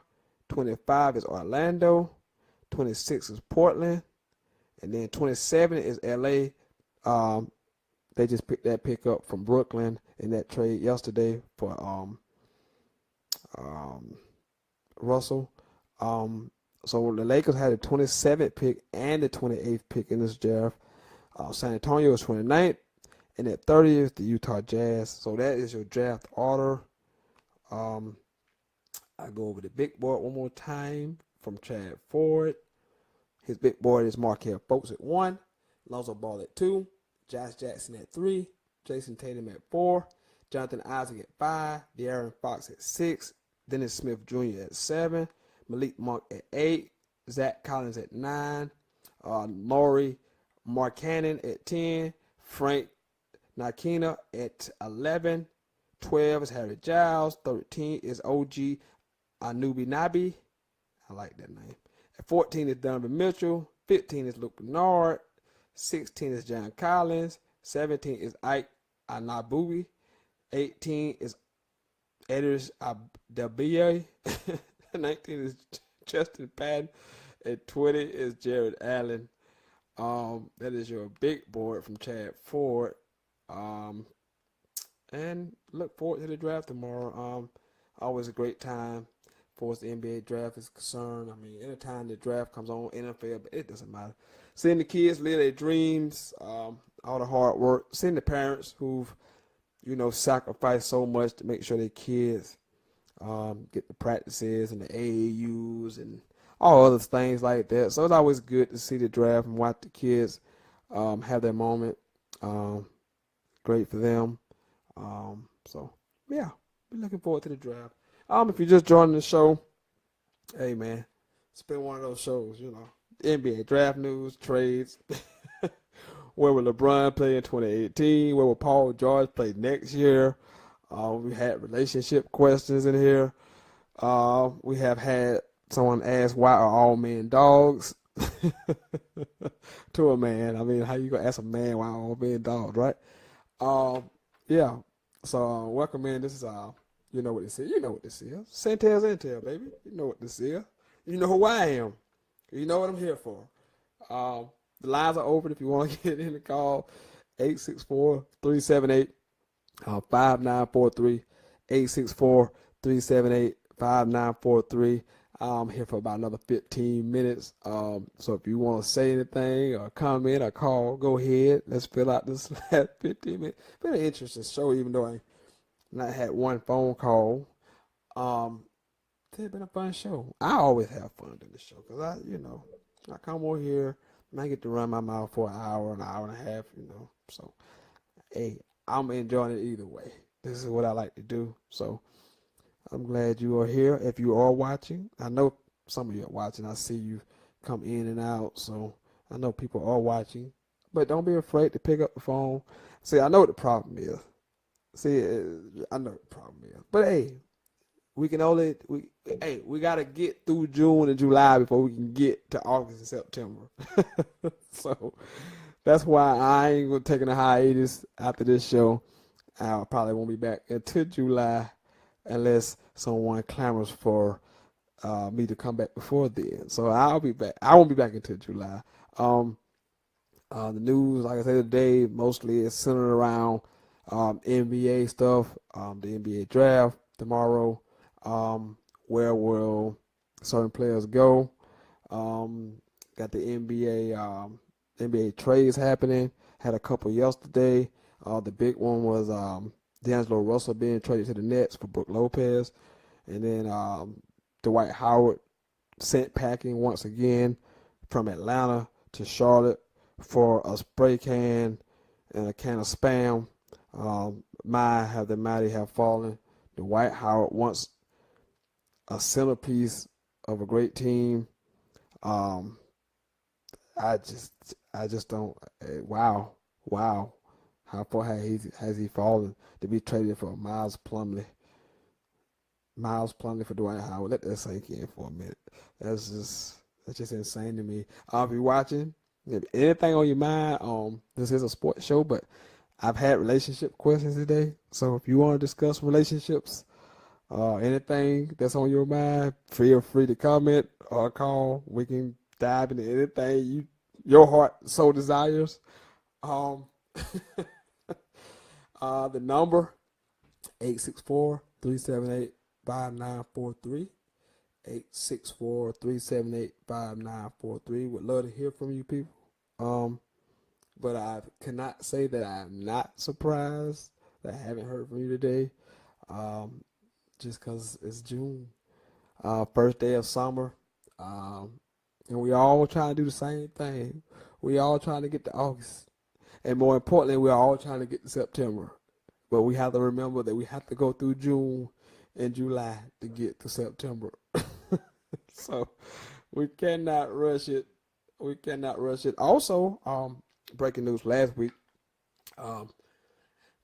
25 is Orlando. 26 is Portland. And then 27 is LA. They just picked that pick up from Brooklyn in that trade yesterday for Russell. So the Lakers had the 27th pick and the 28th pick in this draft. San Antonio is 29th. And at 30 is the Utah Jazz. So that is your draft order. I go over the big board one more time from Chad Ford. His big board is Markelle Fultz at 1. Lonzo Ball at 2. Josh Jackson at 3. Jason Tatum at 4. Jonathan Isaac at 5. De'Aaron Fox at 6. Dennis Smith Jr. at 7. Malik Monk at 8. Zach Collins at 9. Laurie Markkanen at 10. Frank Ntilikina at 11. 12 is Harry Giles. 13 is OG Anunoby. I like that name. At 14 is Donovan Mitchell. 15 is Luke Kennard. 16 is John Collins. 17 is Ike Anabubi. 18 is Edris Abdelabiye. 19 is Justin Patton. And 20 is Jared Allen. That is your big board from Chad Ford. And look forward to the draft tomorrow. Always a great time for as the NBA draft is concerned. I mean, anytime the draft comes on, NFL, but it doesn't matter. Seeing the kids live their dreams, all the hard work, seeing the parents who've, sacrificed so much to make sure their kids get the practices and the AAUs and all other things like that. So it's always good to see the draft and watch the kids have their moment. Great for them. So yeah, be looking forward to the draft. If you're just joining the show, hey man, it's been one of those shows, NBA draft news, trades. Where will LeBron play in 2018? Where will Paul George play next year? We had relationship questions in here. We have had someone ask, why are all men dogs? To a man. I mean, how you gonna ask a man why all men dogs, right? Yeah. So welcome in. This is you know what this is. You know what this is. Sentell, baby. You know what this is. You know who I am. You know what I'm here for. The lines are open if you want to get in the call. 864-378-5943. 864-378-5943. I'm here for about another 15 minutes. So if you want to say anything or comment or call, go ahead. Let's fill out this last 15 minutes. Been an interesting show, even though I not had one phone call. It's been a fun show. I always have fun doing the show because I come over here and I get to run my mouth for an hour and a half, So, hey, I'm enjoying it either way. This is what I like to do. So, I'm glad you are here. If you are watching, I know some of you are watching. I see you come in and out. So, I know people are watching. But don't be afraid to pick up the phone. See, I know what the problem is. But, hey, we got to get through June and July before we can get to August and September. So that's why I ain't going to take a hiatus after this show. I probably won't be back until July unless someone clamors for me to come back before then. So I'll be back. I won't be back until July. The news, like I said today, mostly is centered around NBA stuff, the NBA draft tomorrow. Where will certain players go? Got the NBA trades happening. Had a couple yesterday. The big one was D'Angelo Russell being traded to the Nets for Brook Lopez. And then Dwight Howard sent packing once again from Atlanta to Charlotte for a spray can and a can of Spam. The mighty have fallen. Dwight Howard wants a centerpiece of a great team. I just don't. Wow. How far has he fallen to be traded for Miles Plumlee? Miles Plumlee for Dwight Howard. Let that sink in for a minute. That's just insane to me. If you're watching, if anything on your mind, this is a sports show, but I've had relationship questions today. So if you want to discuss relationships, anything that's on your mind, feel free to comment or call. We can dive into anything your heart so desires. The number 864-378-5943. 864-378-5943. Would love to hear from you people. But I cannot say that I am not surprised that I haven't heard from you today. Just because it's June, first day of summer, and we all trying to do the same thing. We all trying to get to August, and more importantly, we're all trying to get to September. But we have to remember that we have to go through June and July to get to September. So we cannot rush it. Also, breaking news last week,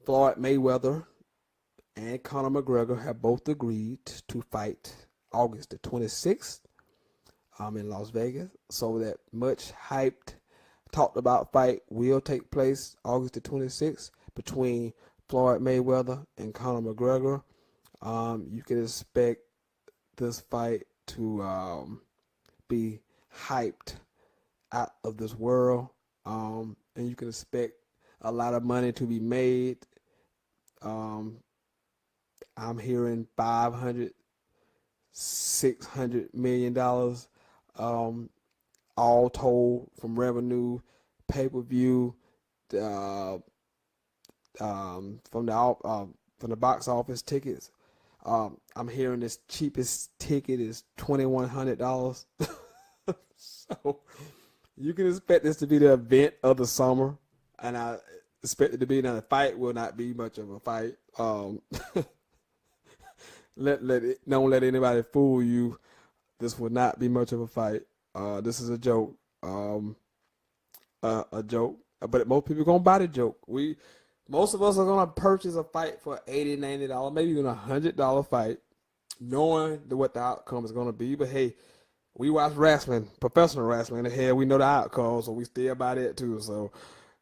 Floyd Mayweather and Conor McGregor have both agreed to fight August the 26th in Las Vegas. So that much hyped, talked about fight will take place August the 26th between Floyd Mayweather and Conor McGregor. You can expect this fight to be hyped out of this world. and you can expect a lot of money to be made. Um, I'm hearing 500, $600 million, all told from revenue, pay-per-view, uh, from the box office tickets. I'm hearing this cheapest ticket is $2,100. So you can expect this to be the event of the summer, and I expect it to be. Now the fight will not be much of a fight. Don't let anybody fool you. This will not be much of a fight. This is a joke. A joke. But most people gonna buy the joke. Most of us are gonna purchase a fight for $80, $90, maybe even $100 fight, knowing what the outcome is gonna be. But hey, we watch wrestling, professional wrestling. Hell, we know the outcome, so we still buy that too. So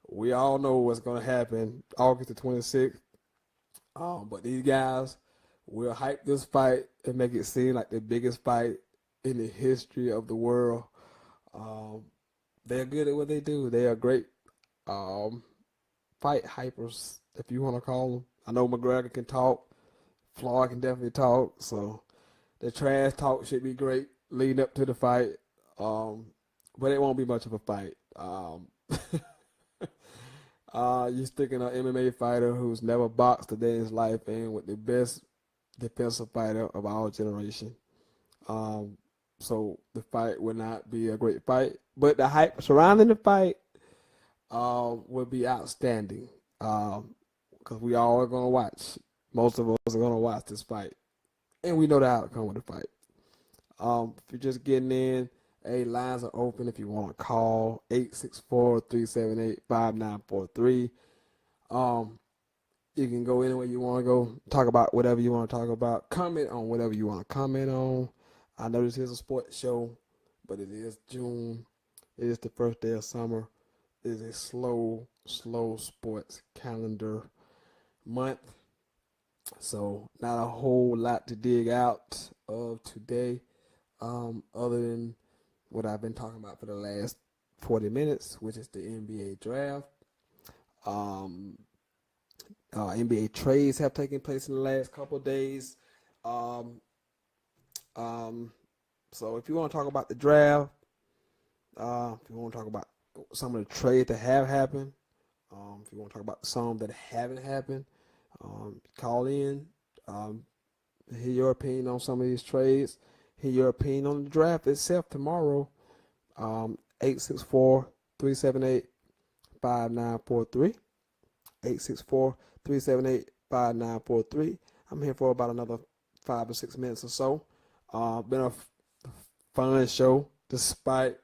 we all know what's gonna happen August the 26th. But these guys will hype this fight and make it seem like the biggest fight in the history of the world. They're good at what they do. They are great fight hypers, if you want to call them. I know McGregor can talk. Floyd can definitely talk. So the trash talk should be great leading up to the fight. But it won't be much of a fight. You're sticking an MMA fighter who's never boxed a day in his life in with the best defensive fighter of our generation. So the fight will not be a great fight, but the hype surrounding the fight will be outstanding, because we all are going to watch. Most of us are going to watch this fight, and we know the outcome of the fight. If you're just getting in, hey, lines are open if you want to call, 864-378-5943. You can go anywhere you want to go, talk about whatever you want to talk about, comment on whatever you want to comment on. I know this is a sports show, but it is June. It is the first day of summer. It is a slow sports calendar month. So not a whole lot to dig out of today, other than what I've been talking about for the last 40 minutes, which is the NBA draft. NBA trades have taken place in the last couple of days. So if you want to talk about the draft, if you want to talk about some of the trades that have happened, if you want to talk about some that haven't happened, call in, hear your opinion on some of these trades, hear your opinion on the draft itself tomorrow. 864-378-5943. 864-378-5943. I'm here for about another 5 or 6 minutes or so. Been a fun show, despite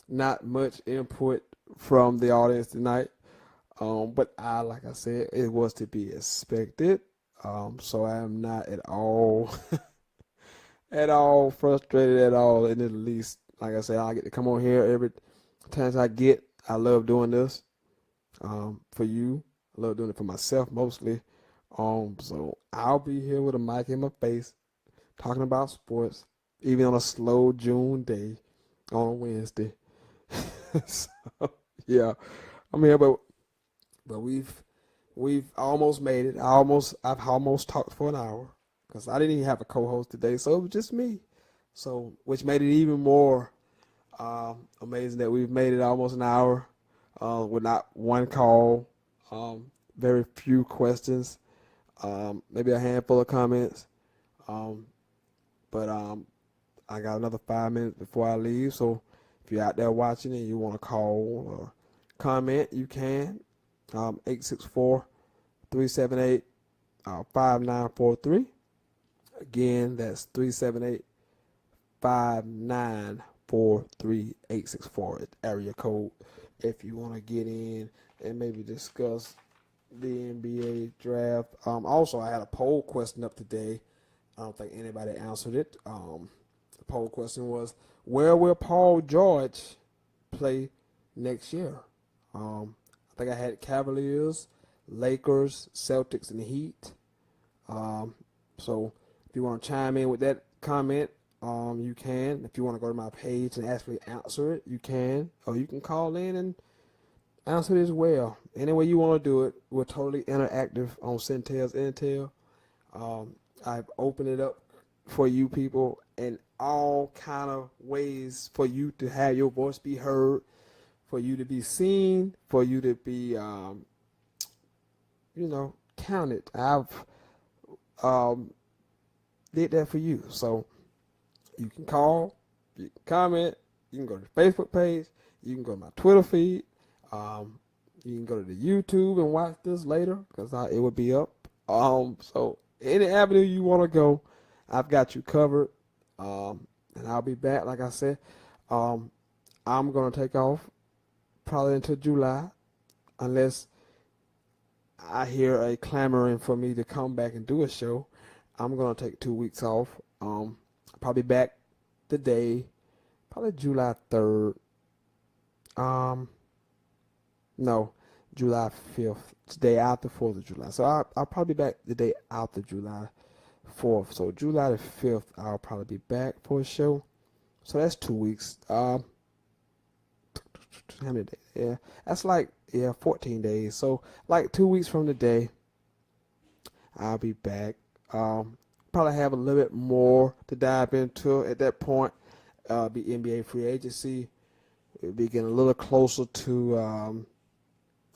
not much input from the audience tonight. But like I said, it was to be expected. So I am not at all, at all frustrated at all, in the least. Like I said, I get to come on here every time I get. I love doing this for you. I love doing it for myself mostly. So I'll be here with a mic in my face, talking about sports, even on a slow June day on a Wednesday. So yeah, I'm here, but we've almost made it. I've almost talked for an hour, because I didn't even have a co-host today, so it was just me. So, which made it even more amazing that we've made it almost an hour with not one call, very few questions, maybe a handful of comments. But I got another 5 minutes before I leave, so if you're out there watching and you want to call or comment, you can. 864-378-5943. Again, that's 378-5943, 864 area code, if you want to get in and maybe discuss the NBA draft. Also, I had a poll question up today. I don't think anybody answered it. The poll question was, where will Paul George play next year? I think I had Cavaliers, Lakers, Celtics, and Heat. So if you want to chime in with that comment, you can. If you want to go to my page and actually answer it, you can. Or you can call in answer this well. Any way you want to do it, we're totally interactive on Sentell's Intel. I've opened it up for you people in all kind of ways for you to have your voice be heard, for you to be seen, for you to be, counted. I've did that for you. So you can call, you can comment, you can go to the Facebook page, you can go to my Twitter feed, you can go to the YouTube and watch this later because it will be up. So any avenue you want to go, I've got you covered. And I'll be back, like I said. I'm going to take off probably until July unless I hear a clamoring for me to come back and do a show. I'm going to take 2 weeks off. Probably back the day, probably July 3rd. No, July 5th. It's the day after 4th of July. So I'll probably be back the day after July 4th. So July the 5th, I'll probably be back for a show. So that's 2 weeks. How many days? Yeah, that's 14 days. So like 2 weeks from today, I'll be back. Probably have a little bit more to dive into at that point. Be NBA free agency. We'll be getting a little closer to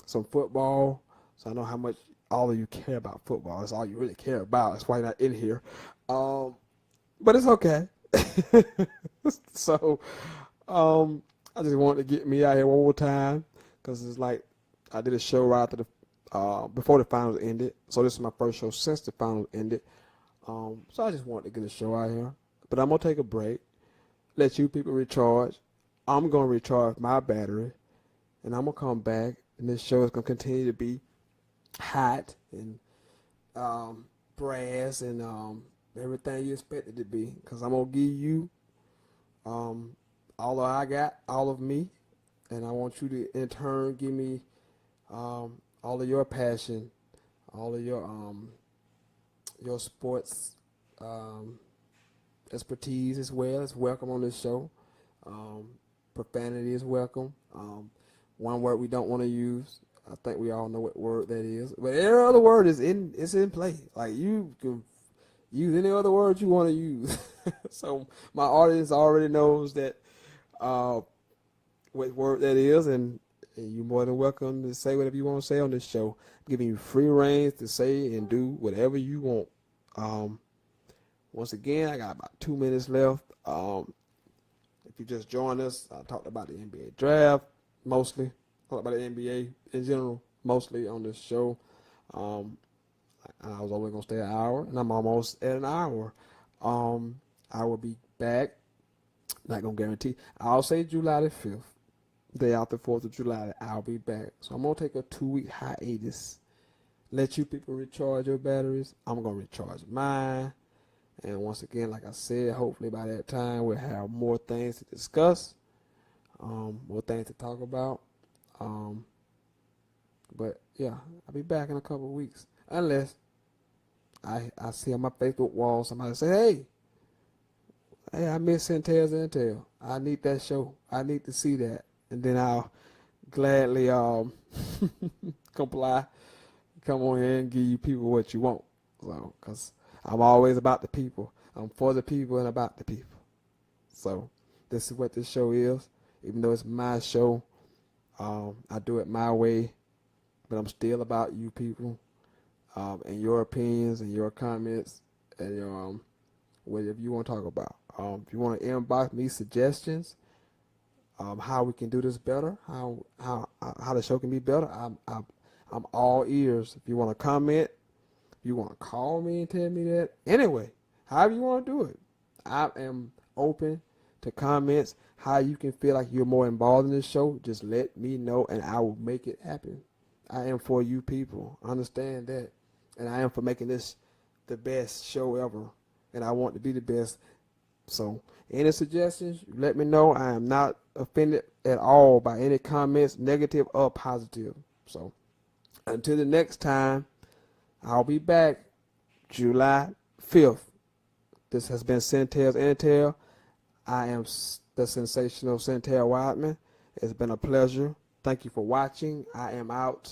some football. So I know how much all of you care about football. That's all you really care about. That's why you're not in here. But it's okay. So I just wanted to get me out here one more time because it's like I did a show right after before the finals ended. So this is my first show since the finals ended. So I just wanted to get a show out here. But I'm going to take a break, let you people recharge. I'm going to recharge my battery, and I'm going to come back, and this show is going to continue to be hot and brass and everything you expect it to be, because I'm going to give you all that I got, all of me, and I want you to in turn give me all of your passion, all of your sports expertise as well. It's welcome on this show. Profanity is welcome. One word we don't want to use, I think we all know what word that is, but every other word is in play. Like you can use any other word you want to use. So my audience already knows that what word that is, and you're more than welcome to say whatever you want to say on this show. I'm giving you free reign to say and do whatever you want. Once again, I got about 2 minutes left. If you just joined us, I talked about the NBA draft mostly. Talked about the NBA in general mostly on this show. I was only going to stay an hour, and I'm almost at an hour. I will be back. Not going to guarantee. I'll say July the 5th. Day after 4th of July, I'll be back. So I'm going to take a 2-week hiatus. Let you people recharge your batteries. I'm going to recharge mine. And once again, like I said, hopefully by that time we'll have more things to discuss, more things to talk about. But yeah, I'll be back in a couple of weeks. Unless I see on my Facebook wall somebody say, hey, I miss Sentell's Intel. I need that show. I need to see that. And then I'll gladly comply, come on here and give you people what you want. So, because I'm always about the people. I'm for the people and about the people. So this is what this show is. Even though it's my show, I do it my way, but I'm still about you people and your opinions and your comments and your whatever you want to talk about. If you want to inbox me suggestions, how we can do this better, how the show can be better, I'm all ears. If you want to comment, you want to call me and tell me that. Anyway, however you want to do it, I am open to comments. How you can feel like you're more involved in this show, just let me know and I will make it happen. I am for you people. Understand that. And I am for making this the best show ever. And I want to be the best. So any suggestions, let me know. I am not offended at all by any comments, negative or positive. So until the next time, I'll be back July 5th. This has been Sentell's Intel. I am the sensational Sentell Wideman. It's been a pleasure. Thank you for watching. I am out.